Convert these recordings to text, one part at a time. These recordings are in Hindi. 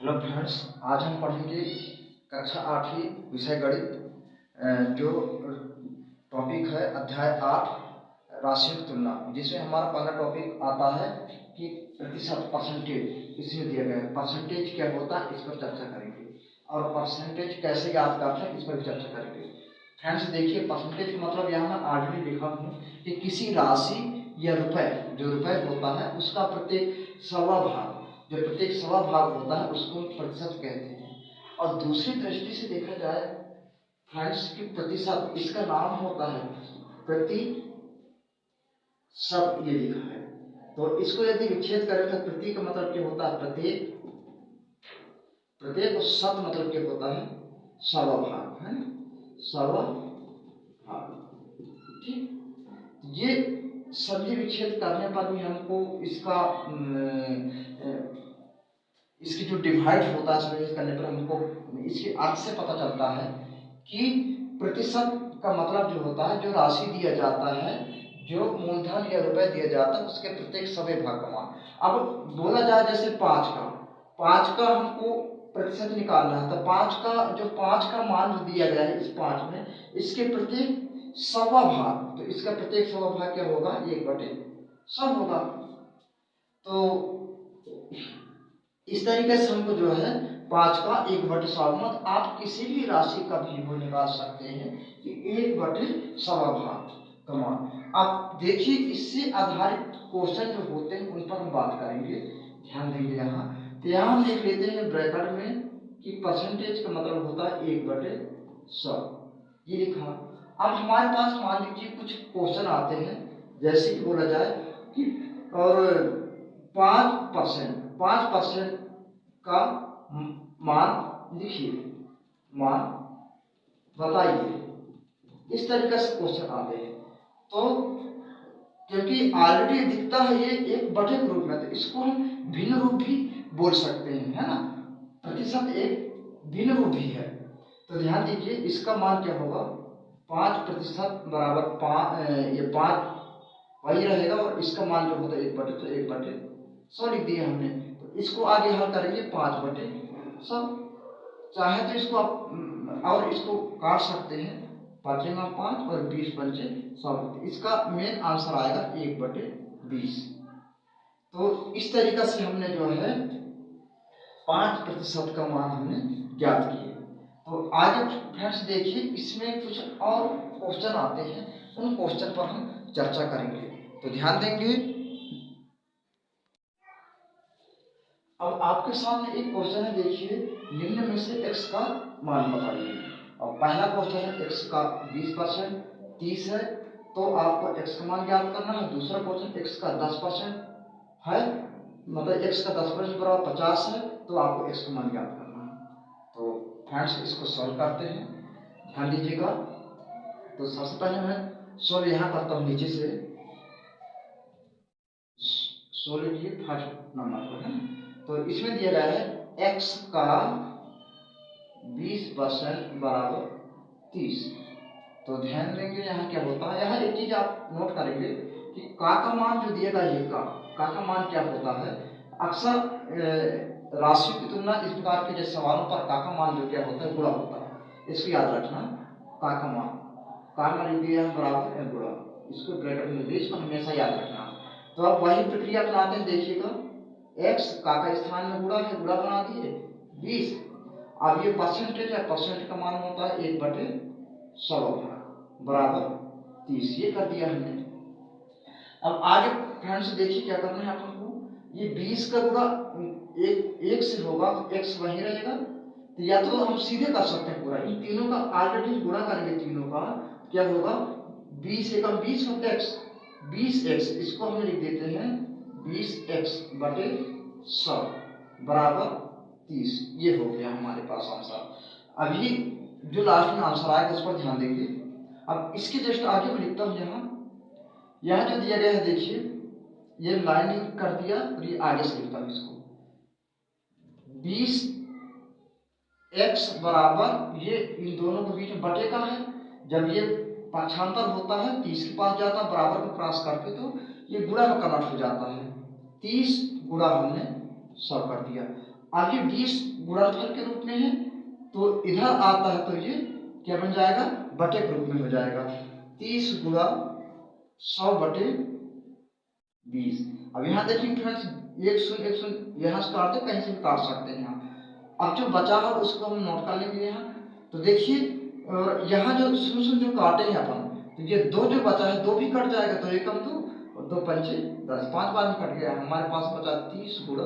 हेलो फ्रेंड्स, आज हम पढ़ेंगे कक्षा 8वीं विषय गणित। जो टॉपिक है अध्याय 8 राशियों की तुलना, जिसमें हमारा पहला टॉपिक आता है कि प्रतिशत परसेंटेज। इसमें दिया गया है परसेंटेज क्या होता है, इस पर चर्चा करेंगे और परसेंटेज कैसे ज्ञात करते हैं इस पर भी चर्चा करेंगे। फ्रेंड्स देखिए, परसेंटेज का मतलब यहाँ मैं ऑलरेडी लिखा हूँ कि किसी राशि या रुपए, जो रुपए होता है उसका प्रत्येक सवा भाग, जो प्रत्येक सवा भाग होता है उसको प्रतिशत कहते हैं। और दूसरी दृष्टि से देखा जाए फ्रेंड्स कि प्रतिशत, इसका नाम होता है प्रतिशत, ये लिखा है। तो इसको यदि विच्छेद करें तो प्रति का मतलब क्या होता है प्रत्येक, प्रत्येक शत मतलब क्या होता है सवा भाग, है ना, सवा भाग। ठीक, ये सभी विच्छेद करने पर भी हमको इसका इसकी जो डिवाइड होता है सभी करने पर हमको इसके अर्थ से पता चलता है कि प्रतिशत का मतलब जो होता है जो राशि दिया जाता है, जो मूलधन या रुपए दिया जाता है उसके प्रत्येक सवे भाग का मान। अब बोला जाए जैसे पाँच का हमको प्रतिशत निकालना है, तो पाँच का मान जो दिया गया है इस पाँच में, इसके प्रत्येक सवा भाग, तो इसका प्रत्येक सवा भाग क्या होगा, 1/100 होगा। तो इस तरीके से हमको जो है 5 का 1/100, मतलब आप किसी भी राशि का भी वो निकाल सकते हैं कि 1/100 भाग का मान। आप देखिए, इससे आधारित क्वेश्चन जो होते हैं उन पर हम बात करेंगे, ध्यान देंगे। यहाँ तो यहाँ हम लिख लेते हैं ब्रैकेट में कि परसेंटेज का मतलब होता है 1/100, ये लिखा। अब हमारे पास मान लीजिए कुछ क्वेश्चन आते हैं, जैसे कि बोला जाए कि और 5% का मान लिखिए, मान बताइए, इस तरीके से क्वेश्चन आते हैं। तो क्योंकि ऑलरेडी दिखता है ये एक बटे के रूप में, तो इसको हम भिन्न रूप भी बोल सकते हैं, है ना, प्रतिशत एक भिन्न रूप भी है। तो ध्यान दीजिए, इसका मान क्या होगा, 5% बराबर ये 5 वही रहेगा, और इसका मान जो होता है 1/, तो 1/100 लिख दिया हमने। तो इसको आगे हल करेंगे 5/100, चाहे तो इसको आप और इसको काट सकते हैं, 5×5 और 20×100, इसका मेन आंसर आएगा 1/20। तो इस तरीके से हमने जो है 5% का मान हमने ज्ञात किया। तो आगे फ्रेंड्स देखिए, इसमें कुछ और क्वेश्चन आते हैं, उन क्वेश्चन पर हम चर्चा करेंगे, तो ध्यान देंगे। अब आपके सामने एक क्वेश्चन है, देखिए, निम्न में से x का मान बताइए। और पहला क्वेश्चन है x का 20%, 30 है, तो आपको x का मान ज्ञात करना है। दूसरा क्वेश्चन x का 10% है, मतलब x का 10% बराबर 50 है, तो आपको x का मान ज्ञात करना है। तो फ्रेंड्स इसको सॉल्व करते हैं, ध्यान दीजिएगा। तो सबसे पहले मैं सॉल्व यहाँ करता हूँ, नीचे से सॉल्व लीजिए फर्स्ट नंबर पर, है ना। तो इसमें दिया गया है x का 20% बराबर 30। तो ध्यान देंगे यहाँ क्या होता है, यहाँ एक चीज आप नोट करेंगे कि का मान जो दिया गया है, का मान क्या होता है। अक्सर राशियों की तुलना इस प्रकार के जैसे सवालों पर का मान जो क्या होता है गुणा होता है, इसको याद रखना। का मान लिख दिया बराबर है गुणा, इसको ब्रैकेट में दे, इसको हमेशा याद रखना। तो अब वही प्रक्रिया अपनाते हैं, देखिएगा, x का स्थान में गुणा है, गुणा बना दिए 20। अब ये परसेंटेज है, परसेंट का मान होता है 1/100 बराबर 30, ये कर दिया हमने। अब आगे फ्रेंड्स देखिए क्या करना है अपन को, ये 20 का गुणा एक से होगा तो x वही रहेगा, तो या तो हम सीधे कर सकते हैं पूरा, इन तीनों का ऑलरेडी गुणा करेंगे, तीनों का क्या होगा, 20 एकम 20 और x 20x, इसको हम लिख देते हैं 20x/100 बराबर 30। ये हो गया हमारे पास आंसर। अभी जो लास्ट में आंसर आएगा उस पर ध्यान देंगे। अब इसके जस्ट आगे मैं लिखता हूँ, यहाँ जो दिया गया है, देखिए, ये लाइन कर दिया और ये आगे से लिखता हूँ इसको, 20x बराबर, ये इन दोनों के बीच में बटे का है, जब ये पक्षांतर होता है 30 के पास जाता है, बराबर को क्रॉस करके, तो ये गुणा में कन्वर्ट हो जाता है, 30 गुणा हमने 100 कर दिया। अब ये 20 गुणनफल के रूप में है, तो इधर आता है तो ये क्या बन जाएगा, बटे के रूप में हो जाएगा। 30 गुणा 100 बटे 20। अब यहाँ देखिए फ्रेंड्स, एक शून्य यहाँ से काटते, कहीं से भी काट सकते हैं यहाँ। अब जो बचा है उसको हम नोट कर लेंगे यहाँ। तो देखिए यहाँ जो शून्य जो काटे हैं अपन, तो ये 2 जो बचा है 2 भी कट जाएगा, तो 1 कम 2 और 2 पंचे 10, 5 बार में कट गया। हमारे पास बचा 30 गुणा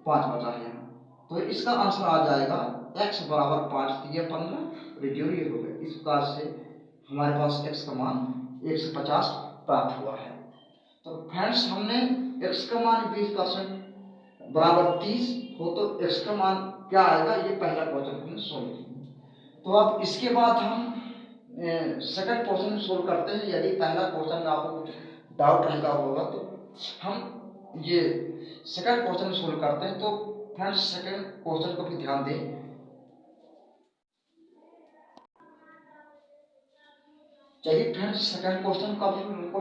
5 बचा है यहाँ। तो इसका आंसर आ जाएगा x बराबर 5 3 15 और जो ये हो गया। इस प्रकार से हमारे पास x का मान 150 प्राप्त हुआ है। तो फ्रेंड्स हमने x का मान 20% बराबर 30 हो तो x का मान क्या आएगा, ये पहला क्वेश्चन हमने सोल्व किया। तो अब इसके बाद हम सेकंड क्वेश्चन सोल्व करते हैं। यदि पहला क्वेश्चन में आपको कुछ डाउट रहेगा होगा तो हम ये सेकंड क्वेश्चन सोल्व करते हैं। तो फ्रेंड्स सेकंड क्वेश्चन को भी ध्यान दें। चलिए फ्रेंड्स सेकंड क्वेश्चन को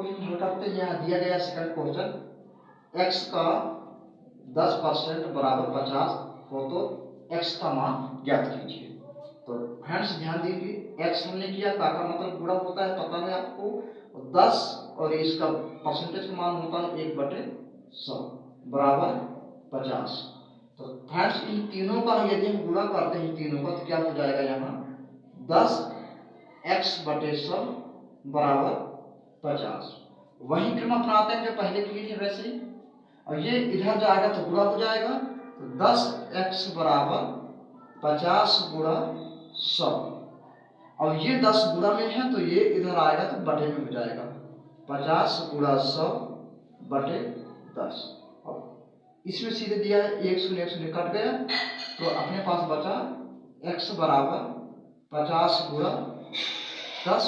भी हल करते हैं। यहाँ दिया गया सेकंड क्वेश्चन, x का 10% बराबर 50 हो तो x का मान ज्ञात कीजिए। तो फ्रेंड्स ध्यान दीजिए, x हमने किया, का मतलब गुणा होता है पता है आपको, 10 और इसका परसेंटेज का मान होता है 1/100 बराबर 50। तो फ्रेंड्स इन तीनों का यदि हम गुणा करते हैं तीनों का तो क्या हो जाएगा, यहाँ 10x/100 बराबर 50। वही क्रम अपनाते हैं जो पहले किए थे वैसे ही। और ये इधर जाएगा तो गुणा हो जाएगा, तो 10x बराबर 50 गुणा 100। और ये 10 गुणा में है तो ये इधर आएगा तो बटे में हो जाएगा, 50 गुणा 100 बटे 10। इसमें सीधे दिया है 1 0 कट गया, तो अपने पास बचा x बराबर 50 गुणा 10।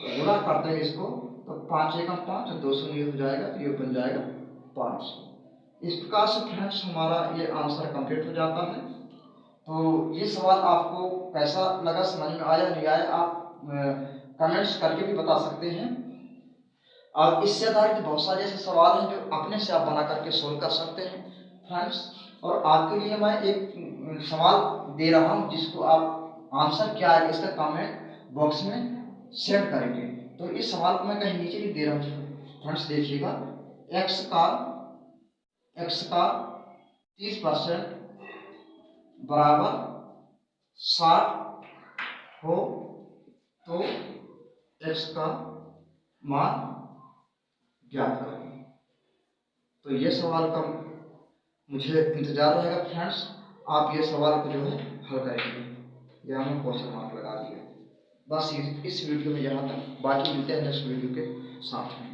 गुणा करते हैं इसको तो 5 एकम 5 और 2 शून्य हो जाएगा, तो ये बन जाएगा 500। इस प्रकार से फ्रेंड्स हमारा ये आंसर कंप्लीट हो जाता है। तो ये सवाल आपको कैसा लगा, समझ में आया नहीं आया, आप कमेंट्स करके भी बता सकते हैं। और इससे आधारित बहुत सारे ऐसे सवाल हैं जो अपने से आप बना करके सोल्व कर सकते हैं फ्रेंड्स। और आपके लिए मैं एक सवाल दे रहा हूं जिसको आप आंसर क्या है इसका कमेंट बॉक्स में सेंड करेंगे। तो इस सवाल को मैं कहीं नीचे भी दे रहा हूँ फ्रेंड्स, देखिएगा, x का 30% बराबर 60 हो तो x का मान ज्ञात करें। तो ये सवाल का मुझे इंतजार रहेगा फ्रेंड्स, आप ये सवाल को जो है हल करेंगे। यहाँ मैं क्वेश्चन मार्क लगा दिया। बस इस वीडियो में यहाँ तक, बाकी मिलते हैं नेक्स्ट वीडियो के साथ में।